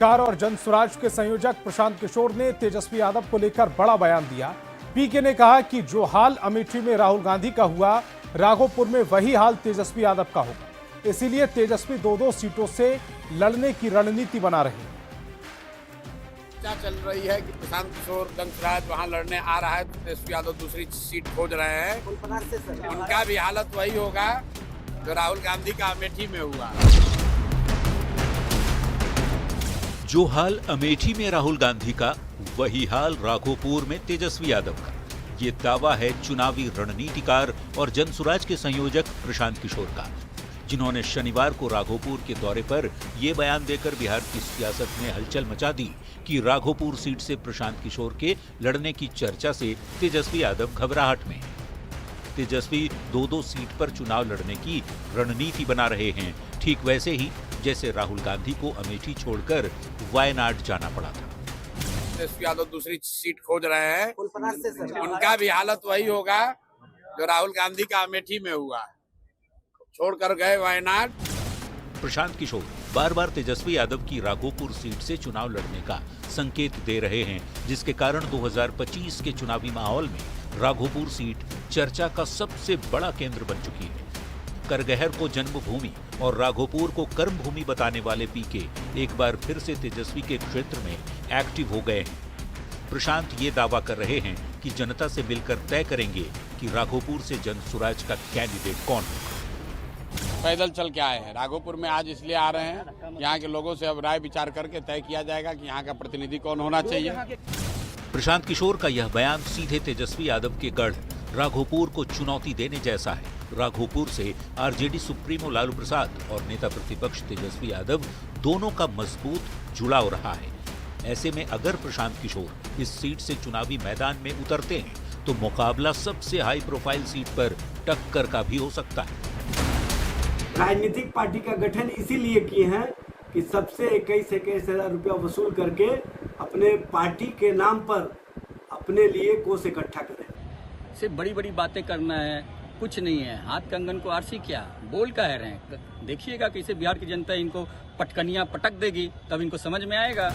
Car और जनसुराज के संयोजक प्रशांत किशोर ने तेजस्वी यादव को लेकर बड़ा बयान दिया। पीके ने कहा कि जो हाल अमेठी में राहुल गांधी का हुआ, राघोपुर में वही हाल तेजस्वी यादव का होगा। इसीलिए तेजस्वी दो सीटों से लड़ने की रणनीति बना रहे हैं। क्या चल रही है कि प्रशांत किशोर जनसुराज वहां लड़ने आ रहा है, तो तेजस्वी यादव दूसरी सीट खोज रहे हैं। उनका भी हालत वही होगा जो राहुल गांधी का अमेठी में हुआ। जो हाल अमेठी में राहुल गांधी का, वही हाल राघोपुर में तेजस्वी यादव का। ये दावा है चुनावी रणनीतिकार और जनसुराज के संयोजक प्रशांत किशोर का, जिन्होंने शनिवार को राघोपुर के दौरे पर यह बयान देकर बिहार की सियासत में हलचल मचा दी कि राघोपुर सीट से प्रशांत किशोर के लड़ने की चर्चा से तेजस्वी यादव घबराहट में। तेजस्वी दो सीट पर चुनाव लड़ने की रणनीति बना रहे हैं, ठीक वैसे ही जैसे राहुल गांधी को अमेठी छोड़कर वायनाड जाना पड़ा था। तेजस्वी यादव दूसरी सीट खोज रहे हैं। उनका भी हालत वही होगा जो राहुल गांधी का अमेठी में हुआ, छोड़कर गए वायनाड। प्रशांत किशोर बार बार तेजस्वी यादव की राघोपुर सीट से चुनाव लड़ने का संकेत दे रहे हैं, जिसके कारण 2025 के चुनावी माहौल में राघोपुर सीट चर्चा का सबसे बड़ा केंद्र बन चुकी है। करगहर को जन्मभूमि और राघोपुर को कर्मभूमि बताने वाले पीके एक बार फिर से तेजस्वी के क्षेत्र में एक्टिव हो गए हैं। प्रशांत ये दावा कर रहे हैं कि जनता से मिलकर तय करेंगे कि राघोपुर से जनसुराज का कैंडिडेट कौन होगा। पैदल चल के आए हैं राघोपुर में, आज इसलिए आ रहे हैं यहाँ के लोगों से अब राय विचार करके तय किया जाएगा कि यहाँ का प्रतिनिधि कौन होना चाहिए। प्रशांत किशोर का यह बयान सीधे तेजस्वी यादव के गढ़ राघोपुर को चुनौती देने जैसा है। राघोपुर से आरजेडी सुप्रीमो लालू प्रसाद और नेता प्रतिपक्ष तेजस्वी यादव दोनों का मजबूत जुड़ाव रहा है। ऐसे में अगर प्रशांत किशोर इस सीट से चुनावी मैदान में उतरते हैं तो मुकाबला सबसे हाई प्रोफाइल सीट पर टक्कर का भी हो सकता है। राजनीतिक पार्टी का गठन इसीलिए किए हैं कि सबसे 21 हजार रुपया वसूल करके अपने पार्टी के नाम पर अपने लिए कोष इकट्ठा करें। सिर्फ बड़ी बड़ी बातें करना है, कुछ नहीं है। हाथ कंगन को आरसी क्या बोल कह रहे हैं। देखिएगा कैसे बिहार की जनता इनको पटकनियां पटक देगी, तब इनको समझ में आएगा।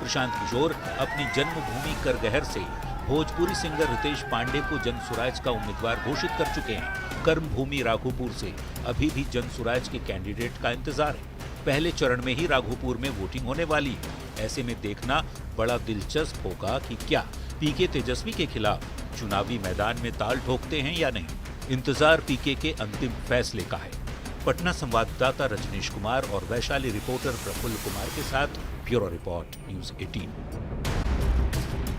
प्रशांत किशोर अपनी जन्मभूमि करगहर से भोजपुरी सिंगर रितेश पांडे को जनसुराज का उम्मीदवार घोषित कर चुके हैं। कर्मभूमि राघोपुर से अभी भी जनसुराज के कैंडिडेट का इंतजार है। पहले चरण में ही राघोपुर में वोटिंग होने वाली है। ऐसे में देखना बड़ा दिलचस्प होगा कि क्या पीके तेजस्वी के खिलाफ चुनावी मैदान में ताल ठोकते हैं या नहीं। इंतजार पीके के अंतिम फैसले का है। पटना संवाददाता रजनीश कुमार और वैशाली रिपोर्टर प्रफुल्ल कुमार के साथ ब्यूरो रिपोर्ट, न्यूज़ 18।